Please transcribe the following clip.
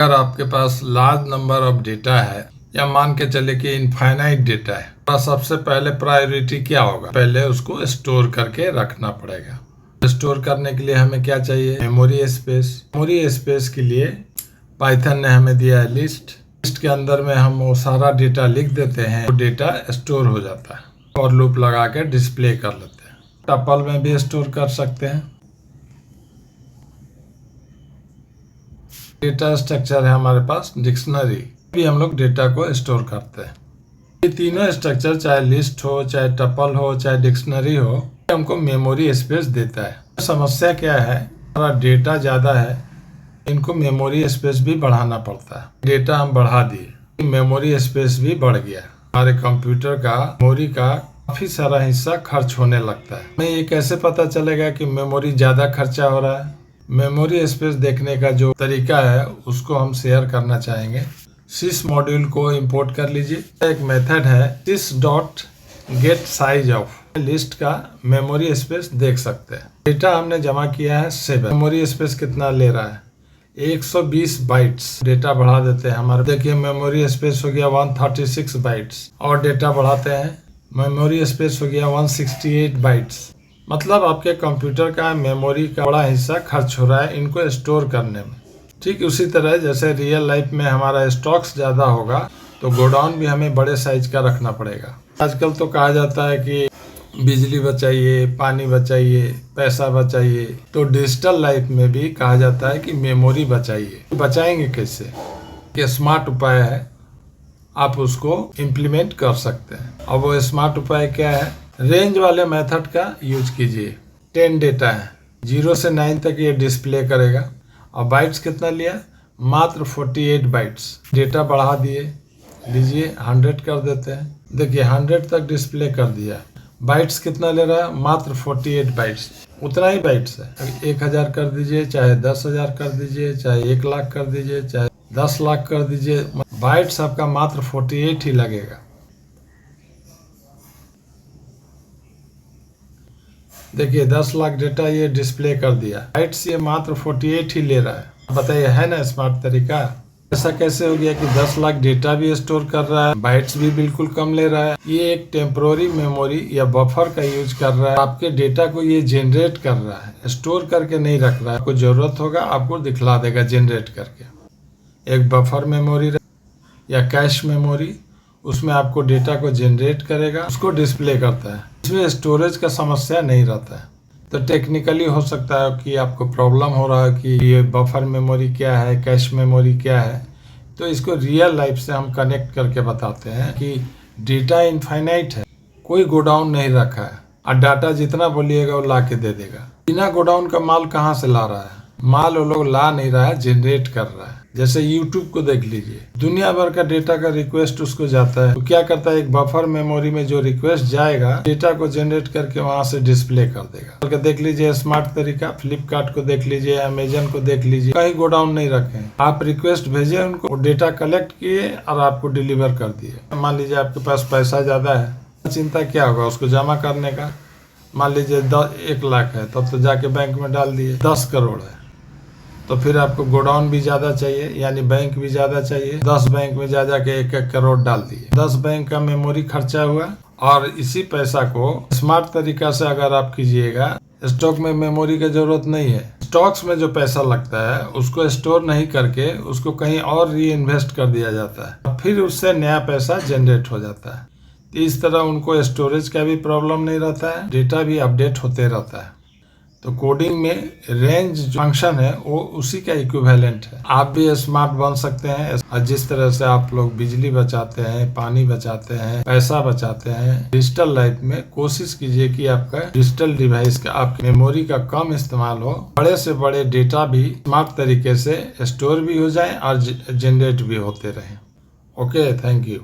अगर आपके पास large number of data है या मान के चले कि इनफाइनाइट डेटा है तो सबसे पहले प्रायोरिटी क्या होगा? पहले उसको स्टोर करके रखना पड़ेगा। स्टोर करने के लिए हमें क्या चाहिए? Memory space. मेमोरी स्पेस के लिए पाइथन ने हमें दिया है लिस्ट के अंदर में हम वो सारा डेटा लिख देते हैं, वो डेटा स्टोर हो जाता है और लूप लगा के डिस्प्ले कर लेते हैं। टपल में भी स्टोर कर सकते हैं। डेटा स्ट्रक्चर है हमारे पास डिक्शनरी भी हम लोग डेटा को स्टोर करते हैं। ये तीनों स्ट्रक्चर चाहे लिस्ट हो, चाहे टपल हो, चाहे डिक्शनरी हो, हमको मेमोरी स्पेस देता है। समस्या क्या है? हमारा डेटा ज़्यादा है, इनको मेमोरी स्पेस भी बढ़ाना पड़ता है। डेटा हम बढ़ा दिए, मेमोरी स्पेस भी बढ़ गया। हमारे कंप्यूटर का मेमोरी का काफ़ी सारा हिस्सा खर्च होने लगता है। हमें ये कैसे पता चलेगा कि मेमोरी ज़्यादा खर्चा हो रहा है? मेमोरी स्पेस देखने का जो तरीका है उसको हम शेयर करना चाहेंगे। sys मॉड्यूल को इंपोर्ट कर लीजिए। एक मेथड है sys dot gate size of, list का मेमोरी स्पेस देख सकते हैं। डेटा हमने जमा किया है 7। मेमोरी स्पेस कितना ले रहा है? 120 बाइट्स। डेटा बढ़ा देते हैं हमारे, देखिए मेमोरी स्पेस हो गया 136 बाइट्स और डेटा बढ़ाते हैं, मेमोरी स्पेस हो गया 168 बाइट्स। मतलब आपके कंप्यूटर का मेमोरी का बड़ा हिस्सा खर्च हो रहा है इनको स्टोर करने में। ठीक उसी तरह जैसे रियल लाइफ में हमारा स्टॉक्स ज़्यादा होगा तो गोडाउन भी हमें बड़े साइज का रखना पड़ेगा। आजकल तो कहा जाता है कि बिजली बचाइए, पानी बचाइए, पैसा बचाइए, तो डिजिटल लाइफ में भी कहा जाता है कि मेमोरी बचाइए। बचाएंगे कैसे? कि स्मार्ट उपाय है, आप उसको इम्प्लीमेंट कर सकते हैं। अब वो स्मार्ट उपाय क्या है? रेंज वाले मेथड का यूज कीजिए। 10 डेटा है, 0 से 9 तक ये डिस्प्ले करेगा। और बाइट्स कितना लिया? मात्र 48 बाइट्स। डेटा बढ़ा दिए, लीजिए 100 कर देते हैं। देखिए 100 तक डिस्प्ले कर दिया। बाइट्स कितना ले रहा है? मात्र 48 बाइट्स। उतना ही बाइट्स है। 1000 कर दीजिए, चाहे 10,000 कर दीजिए, चाहे 1 लाख कर दीजिए, चाहे 10 लाख कर दीजिए, बाइट्स आपका मात्र 48 ही लगेगा। देखिए 10 लाख डेटा ये डिस्प्ले कर दिया, बाइट्स ये मात्र 48 ही ले रहा है। बताइए, है ना स्मार्ट तरीका? ऐसा कैसे हो गया कि 10 लाख डेटा भी स्टोर कर रहा है, बाइट्स भी बिल्कुल कम ले रहा है? ये एक टेम्पोररी मेमोरी या बफर का यूज कर रहा है। आपके डेटा को ये जनरेट कर रहा है, स्टोर करके नहीं रख रहा है। आपको जरूरत होगा आपको दिखला देगा जनरेट करके। एक बफर मेमोरी या कैश मेमोरी, उसमें आपको डेटा को जनरेट करेगा, उसको डिस्प्ले करता है। इसमें स्टोरेज का समस्या नहीं रहता है। तो टेक्निकली हो सकता है कि आपको प्रॉब्लम हो रहा है कि ये बफर मेमोरी क्या है, कैश मेमोरी क्या है। तो इसको रियल लाइफ से हम कनेक्ट करके बताते हैं कि डेटा इनफाइनाइट है, कोई गोडाउन नहीं रखा है और डाटा जितना बोलिएगा वो ला के दे देगा। बिना गोडाउन का माल कहाँ से ला रहा है? माल वो लोग ला नहीं रहा है, जनरेट कर रहा है। जैसे YouTube को देख लीजिए, दुनिया भर का डेटा का रिक्वेस्ट उसको जाता है, तो क्या करता है? एक बफर मेमोरी में जो रिक्वेस्ट जाएगा, डेटा को जनरेट करके वहां से डिस्प्ले कर देगा। देख लीजिए स्मार्ट तरीका, फ्लिपकार्ट को देख लीजिए, अमेजन को देख लीजिए, कहीं गोडाउन नहीं रखे। आप रिक्वेस्ट भेजे उनको, डेटा कलेक्ट किए और आपको डिलीवर कर दिए। मान लीजिए आपके पास पैसा ज्यादा है, चिंता क्या होगा उसको जमा करने का? मान लीजिए 1 लाख है, तब तो जाके बैंक में डाल दिए। 10 करोड़ है तो फिर आपको गोडाउन भी ज़्यादा चाहिए, यानी बैंक भी ज़्यादा चाहिए। 10 बैंक में जा के 1-1 करोड़ डाल दिए। 10 बैंक का मेमोरी खर्चा हुआ और इसी पैसा को स्मार्ट तरीका से अगर आप कीजिएगा, स्टॉक में मेमोरी की जरूरत नहीं है। स्टॉक्स में जो पैसा लगता है उसको स्टोर नहीं करके उसको कहीं और री इन्वेस्ट कर दिया जाता है, फिर उससे नया पैसा जनरेट हो जाता है। इस तरह उनको स्टोरेज का भी प्रॉब्लम नहीं रहता है, डेटा भी अपडेट होते रहता है। तो कोडिंग में रेंज फंक्शन है वो उसी का इक्विवेलेंट है। आप भी स्मार्ट बन सकते हैं। और जिस तरह से आप लोग बिजली बचाते हैं, पानी बचाते हैं, पैसा बचाते हैं, डिजिटल लाइफ में कोशिश कीजिए कि आपका डिजिटल डिवाइस का, आपकी मेमोरी का कम इस्तेमाल हो। बड़े से बड़े डेटा भी स्मार्ट तरीके से स्टोर भी हो जाए और जनरेट भी होते रहे। Okay, thank you.